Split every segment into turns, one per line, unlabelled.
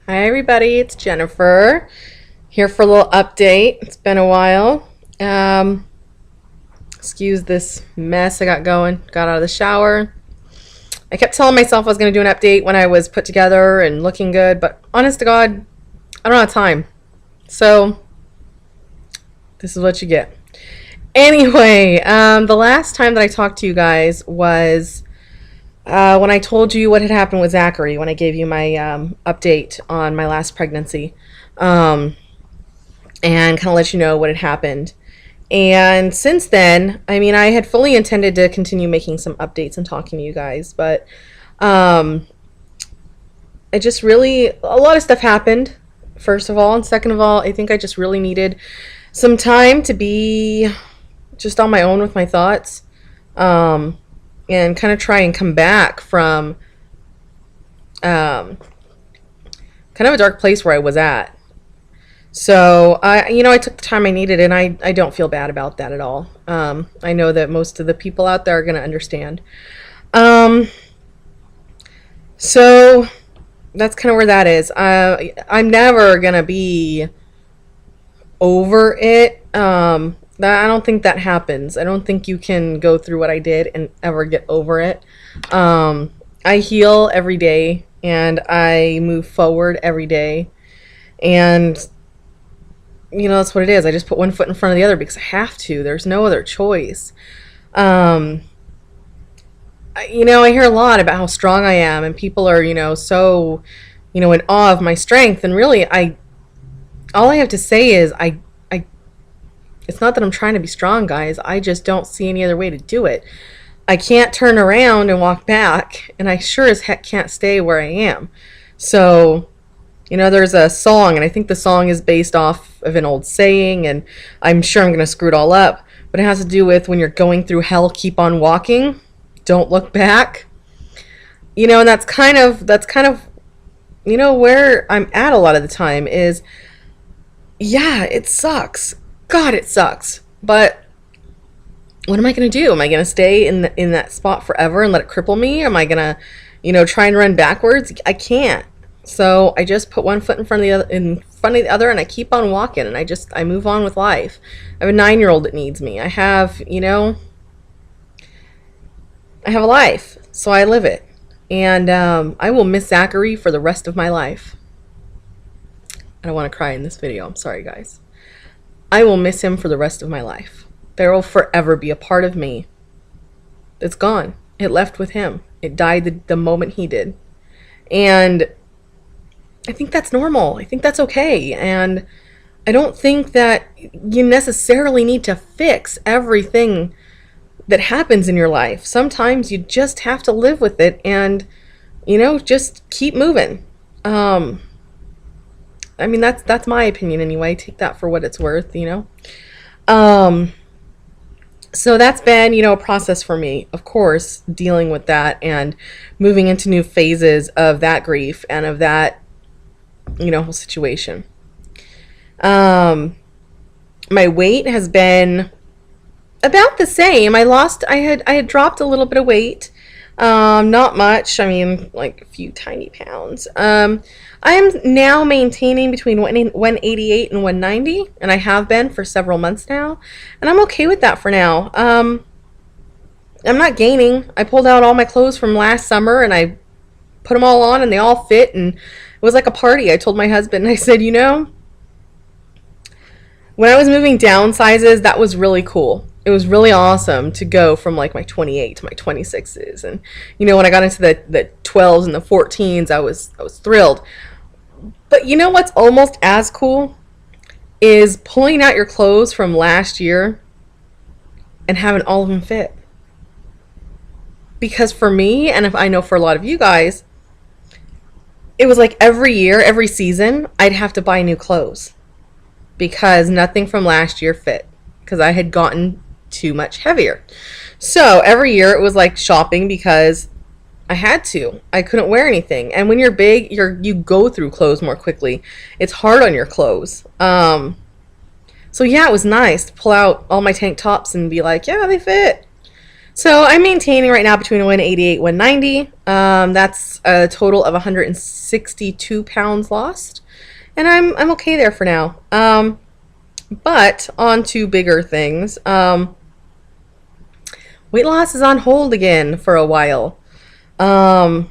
Hi everybody, it's Jennifer here for a little update. It's been a while. Um, Excuse this mess I got going. Got out of the shower. I kept telling myself I was going to do an update when I was put together and looking good, but honest to God, I don't have time. So this is what you get. Anyway, the last time that I talked to you guys was when I told you what had happened with Zachary when I gave you my update on my last pregnancy. Um, and kind of let you know what had happened. And since then, I mean, I had fully intended to continue making some updates and talking to you guys, but um, I just really, a lot of stuff happened, first of all. And second of all, I think I just really needed some time to be just on my own with my thoughts um, and kind of try and come back from um, kind of a dark place where I was at. So I took the time I needed, and I don't feel bad about that at all. I know that most of the people out there are going to understand. Um, so that's kind of where that is. I'm never going to be over it. I don't think that happens. I don't think you can go through what I did and ever get over it. I heal every day, and I move forward every day. And that's what it is. I just put one foot in front of the other because I have to. There's no other choice. Um, I hear a lot about how strong I am, and people are, so, in awe of my strength. And really, all I have to say is, it's not that I'm trying to be strong, guys. I just don't see any other way to do it. I can't turn around and walk back, and I sure as heck can't stay where I am. So, there's a song, and I think the song is based off of an old saying, and I'm sure I'm going to screw it all up, but it has to do with when you're going through hell, keep on walking. Don't look back. And that's kind of where I'm at a lot of the time is, yeah, it sucks. God, it sucks. But what am I going to do? Am I going to stay in that spot forever and let it cripple me? Am I going to, try and run backwards? I can't. So I just put one foot in front of the other, and I keep on walking, and I move on with life. I have a 9-year-old that needs me. I have a life, so I live it. And I will miss Zachary for the rest of my life. I don't want to cry in this video. I'm sorry, guys. I will miss him for the rest of my life. There will forever be a part of me that's gone. It left with him. It died the moment he did. And I think that's normal. I think that's okay. And I don't think that you necessarily need to fix everything that happens in your life. Sometimes you just have to live with it and, just keep moving. I mean, that's my opinion anyway. Take that for what it's worth. Um, so that's been, a process for me, of course, dealing with that and moving into new phases of that grief and of that, whole situation. Um, my weight has been about the same. I had dropped a little bit of weight. Not much. I mean, like a few tiny pounds. I am now maintaining between 188 and 190, and I have been for several months now, and I'm okay with that for now. I'm not gaining. I pulled out all my clothes from last summer, and I put them all on, and they all fit, and it was like a party. I told my husband, I said, when I was moving down sizes, that was really cool. It was really awesome to go from like my 28 to my 26s. And when I got into the 12s and the 14s, I was thrilled. But what's almost as cool is pulling out your clothes from last year and having all of them fit. Because for me, and if I know for a lot of you guys, it was like every year, every season, I'd have to buy new clothes because nothing from last year fit because I had gotten too much heavier. So every year it was like shopping because I had to. I couldn't wear anything. And when you're big, you go through clothes more quickly. It's hard on your clothes. So yeah, it was nice to pull out all my tank tops and be like, yeah, they fit. So I'm maintaining right now between 188 190. That's a total of 162 pounds lost, and I'm okay there for now. But on to bigger things. Weight loss is on hold again for a while. And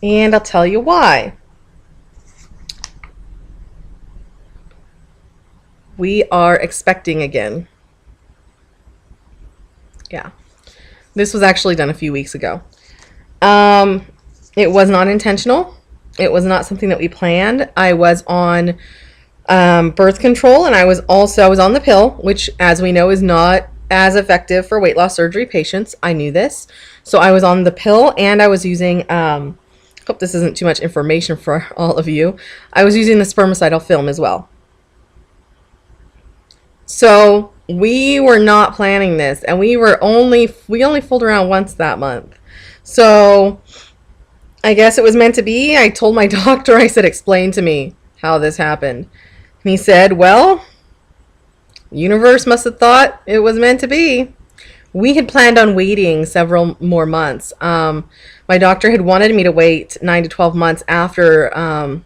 I'll tell you why. We are expecting again. Yeah. This was actually done a few weeks ago. It was not intentional. It was not something that we planned. I was on birth control, and I was on the pill, which, as we know, is not as effective for weight loss surgery patients. I knew this. So I was on the pill, and I was using, hope this isn't too much information for all of you. I was using the spermicidal film as well. So we were not planning this, and we only fooled around once that month. So I guess it was meant to be. I told my doctor, I said, explain to me how this happened. And he said, well, the universe must have thought it was meant to be. We had planned on waiting several more months. My doctor had wanted me to wait 9 to 12 months after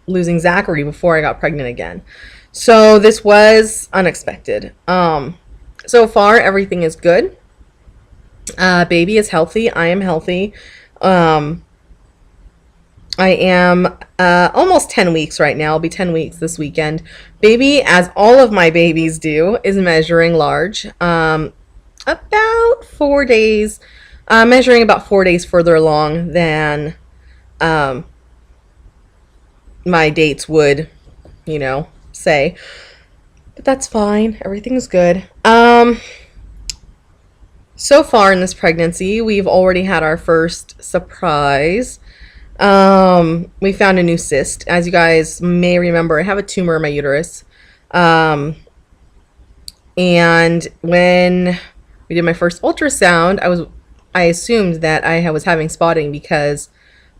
losing Zachary before I got pregnant again. So this was unexpected. So far, everything is good. Baby is healthy. I am healthy. I am almost 10 weeks right now. I'll be 10 weeks this weekend. Baby, as all of my babies do, is measuring large. About 4 days. Measuring about 4 days further along than my dates would, say. But that's fine. Everything's good. So far in this pregnancy, we've already had our first surprise. We found a new cyst. As you guys may remember, I have a tumor in my uterus. And when we did my first ultrasound, I assumed that I was having spotting because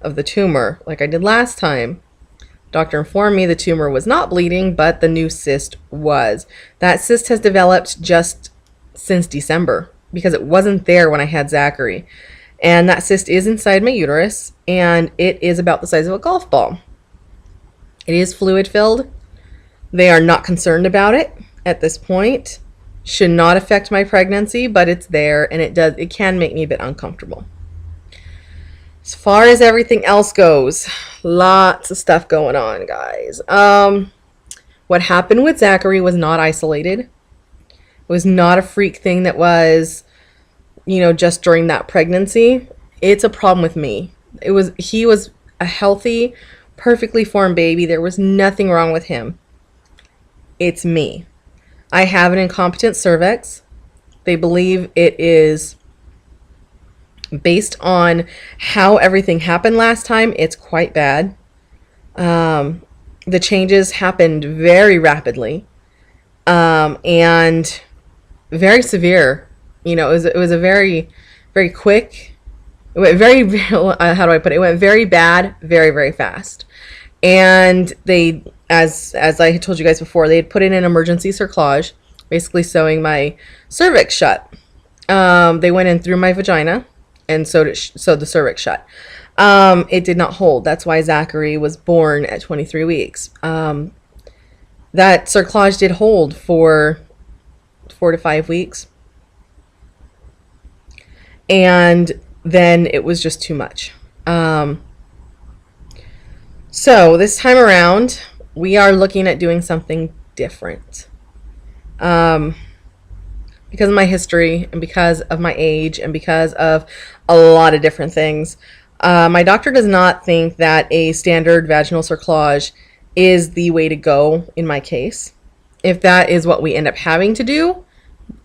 of the tumor, like I did last time. Doctor informed me the tumor was not bleeding, but the new cyst was. That cyst has developed just since December because it wasn't there when I had Zachary. And that cyst is inside my uterus, and it is about the size of a golf ball. It is fluid filled. They are not concerned about it at this point. Should not affect my pregnancy, but it's there, and it can make me a bit uncomfortable. As far as everything else goes, lots of stuff going on, guys. What happened with Zachary was not isolated. It was not a freak thing that was, just during that pregnancy. It's a problem with me. He was a healthy, perfectly formed baby. There was nothing wrong with him. It's me. I have an incompetent cervix. They believe it is based on how everything happened last time. It's quite bad. The changes happened very rapidly, and very severe. It was a very, very quick. It went very, how do I put it? It went very bad, very, very fast. And they, as I had told you guys before, they had put in an emergency cerclage, basically sewing my cervix shut. They went in through my vagina and sewed the cervix shut. It did not hold. That's why Zachary was born at 23 weeks. That cerclage did hold for 4 to 5 weeks. And then it was just too much. So this time around, we are looking at doing something different. Because of my history and because of my age and because of a lot of different things, my doctor does not think that a standard vaginal cerclage is the way to go in my case. If that is what we end up having to do,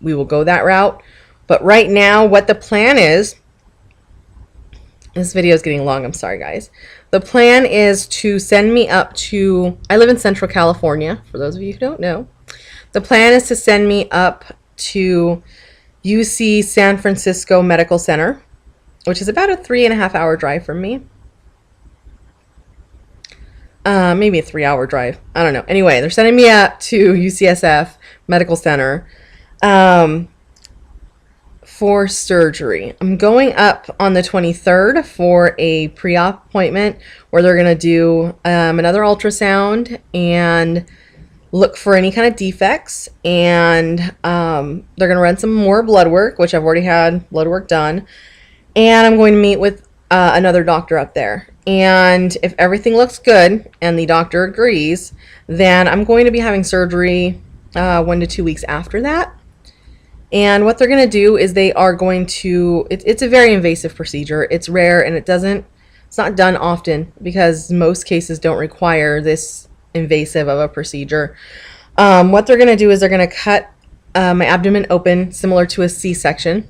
we will go that route. But right now, what the plan is, this video is getting long, I'm sorry guys. The plan is to send me up to, I live in Central California, for those of you who don't know. The plan is to send me up to UC San Francisco Medical Center, which is about a 3.5 hour drive from me. Maybe a 3-hour drive. I don't know. Anyway, they're sending me up to UCSF Medical Center. for surgery. I'm going up on the 23rd for a pre-op appointment where they're going to do another ultrasound and look for any kind of defects, and they're going to run some more blood work, which I've already had blood work done, and I'm going to meet with another doctor up there. And if everything looks good and the doctor agrees, then I'm going to be having surgery 1 to 2 weeks after that. And what they're going to do is they are going to, it's a very invasive procedure. It's rare, and it's not done often because most cases don't require this invasive of a procedure. What they're going to do is they're going to cut my abdomen open similar to a C-section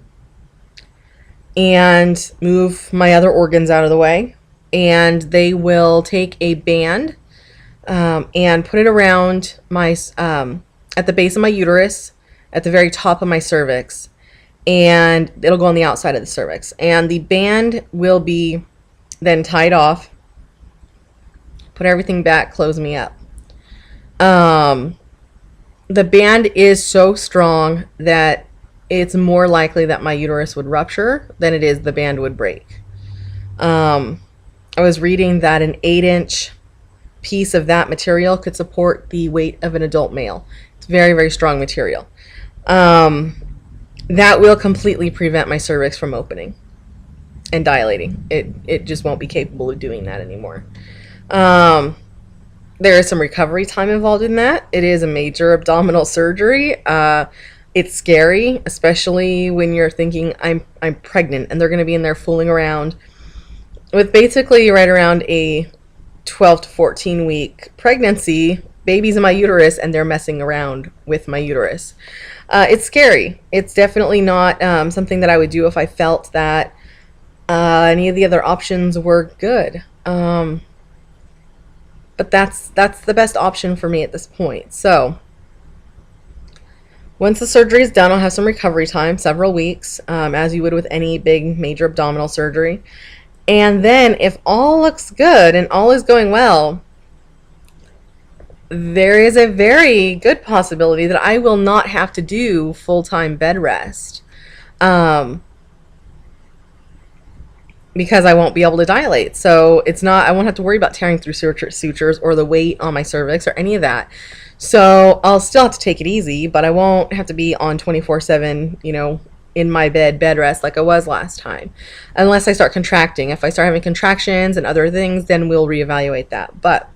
and move my other organs out of the way. And they will take a band and put it around my, at the base of my uterus, at the very top of my cervix, and it'll go on the outside of the cervix. And the band will be then tied off, put everything back, close me up. The band is so strong that it's more likely that my uterus would rupture than it is the band would break. I was reading that an 8-inch piece of that material could support the weight of an adult male. It's very, very strong material. That will completely prevent my cervix from opening and dilating. It just won't be capable of doing that anymore. There is some recovery time involved in that. It is a major abdominal surgery. It's scary, especially when you're thinking I'm pregnant and they're going to be in there fooling around with basically right around a 12 to 14 week pregnancy, baby's in my uterus, and they're messing around with my uterus. It's scary. It's definitely not something that I would do if I felt that any of the other options were good. But that's the best option for me at this point. So once the surgery is done, I'll have some recovery time, several weeks, as you would with any big major abdominal surgery. And then if all looks good and all is going well, there is a very good possibility that I will not have to do full-time bed rest. Because I won't be able to dilate. So I won't have to worry about tearing through sutures or the weight on my cervix or any of that. So I'll still have to take it easy, but I won't have to be on 24/7, in my bed rest like I was last time. Unless I start contracting. If I start having contractions and other things, then we'll reevaluate that. But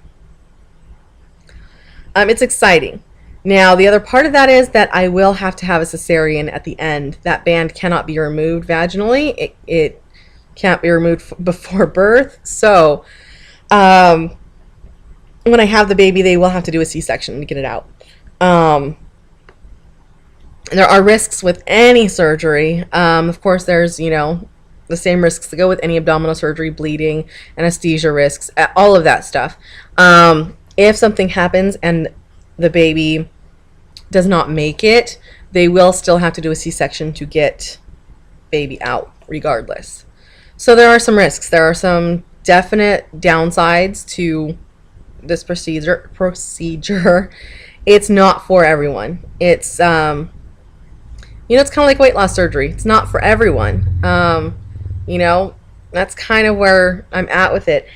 it's exciting. Now, the other part of that is that I will have to have a cesarean at the end. That band cannot be removed vaginally. It can't be removed before birth. So when I have the baby, they will have to do a C-section to get it out. There are risks with any surgery. Of course, there's, the same risks that go with any abdominal surgery, bleeding, anesthesia risks, all of that stuff. If something happens and the baby does not make it, they will still have to do a C-section to get baby out regardless. So there are some risks. There are some definite downsides to this procedure. It's not for everyone. It's it's kind of like weight loss surgery. It's not for everyone. That's kind of where I'm at with it.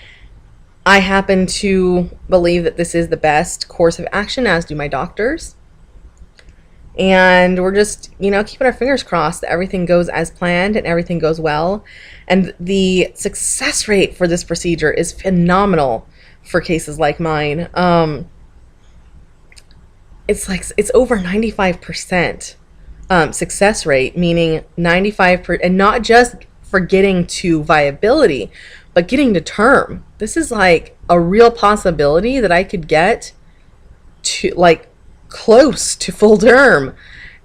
I happen to believe that this is the best course of action, as do my doctors. And we're just, keeping our fingers crossed that everything goes as planned and everything goes well. And the success rate for this procedure is phenomenal for cases like mine. It's over 95% success rate, meaning 95%, and not just for getting to viability, but getting to term. This is like a real possibility that I could get to close to full term.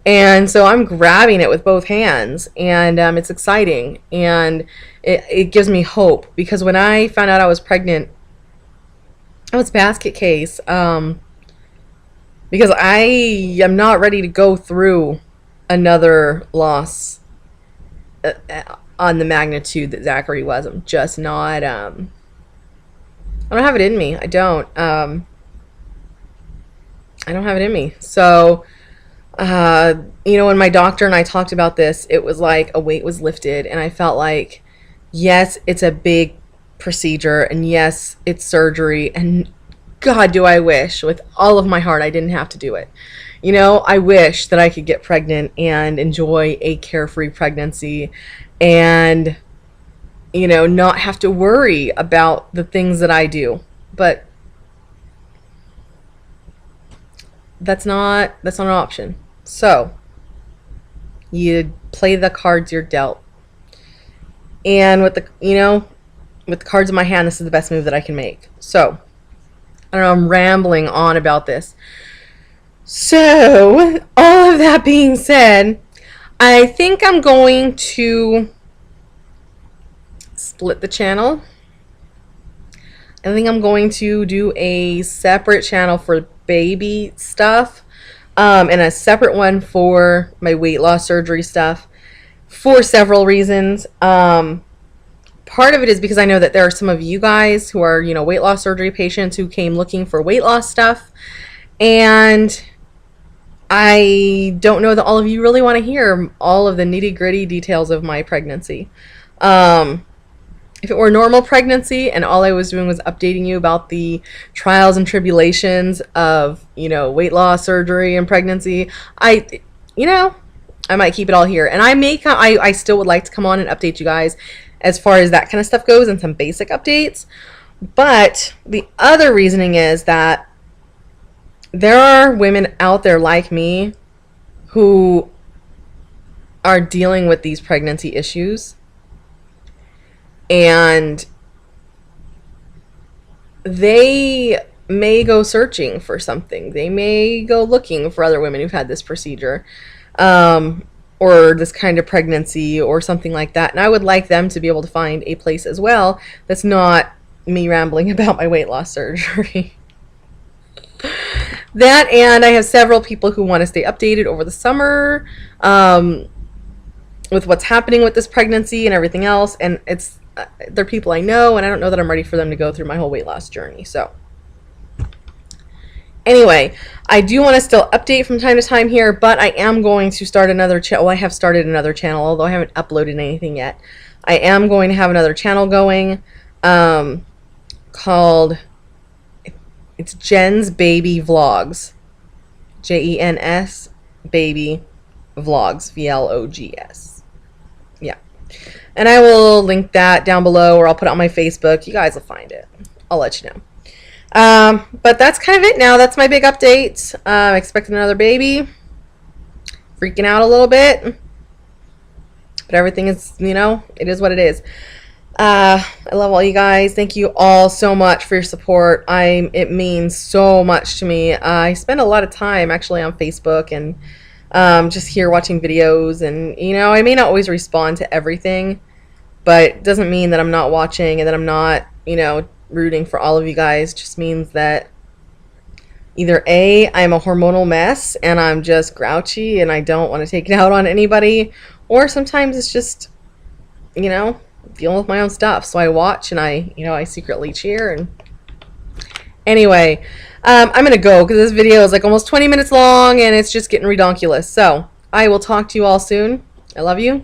And so I'm grabbing it with both hands, and it's exciting, and it gives me hope, because when I found out I was pregnant, I was basket case, because I am not ready to go through another loss on the magnitude that Zachary was. I'm just not, I don't have it in me. I don't have it in me. So You know, when my doctor and I talked about this, it was like a weight was lifted, and I felt like, yes, it's a big procedure, and yes, it's surgery, and God, do I wish with all of my heart I didn't have to do it. You know, I wish that I could get pregnant and enjoy a carefree pregnancy and, you know, not have to worry about the things that I do. But that's not an option. So, you play the cards you're dealt. And with the, you know, with the cards in my hand, this is the best move that I can make. So, I don't know, I'm rambling on about this. So, all of that being said, I think I'm going to split the channel. I think I'm going to do a separate channel for baby stuff, and a separate one for my weight loss surgery stuff for several reasons. Part of it is because I know that there are some of you guys who are, you know, weight loss surgery patients who came looking for weight loss stuff, and I don't know that all of you really want to hear all of the nitty-gritty details of my pregnancy. If it were a normal pregnancy and all I was doing was updating you about the trials and tribulations of, you know, weight loss surgery and pregnancy, you know, I might keep it all here. And I still would like to come on and update you guys as far as that kind of stuff goes and some basic updates. But the other reasoning is that there are women out there like me who are dealing with these pregnancy issues, and they may go searching for something. They may go looking for other women who've had this procedure, or this kind of pregnancy or something like that. And I would like them to be able to find a place as well that's not me rambling about my weight loss surgery. That, and I have several people who want to stay updated over the summer with what's happening with this pregnancy and everything else. And they're people I know, and I don't know that I'm ready for them to go through my whole weight loss journey. So anyway, I do want to still update from time to time here, but I am going to start another channel. Well, I have started another channel, although I haven't uploaded anything yet. I am going to have another channel going called, it's Jen's Baby Vlogs. Jens Baby Vlogs. Vlogs. Yeah. And I will link that down below, or I'll put it on my Facebook. You guys will find it. I'll let you know. But that's kind of it now. That's my big update. Expecting another baby. Freaking out a little bit. But everything is, you know, it is what it is. I love all you guys. Thank you all so much for your support. It means so much to me. I spend a lot of time actually on Facebook and just here watching videos, and you know, I may not always respond to everything, but it doesn't mean that I'm not watching and that I'm not, you know, rooting for all of you guys. It just means that either A, I'm a hormonal mess and I'm just grouchy and I don't want to take it out on anybody, or sometimes it's just, you know, dealing with my own stuff. So I watch and I secretly cheer. And anyway, I'm gonna go because this video is like almost 20 minutes long and it's just getting redonkulous. So I will talk to you all soon. I love you.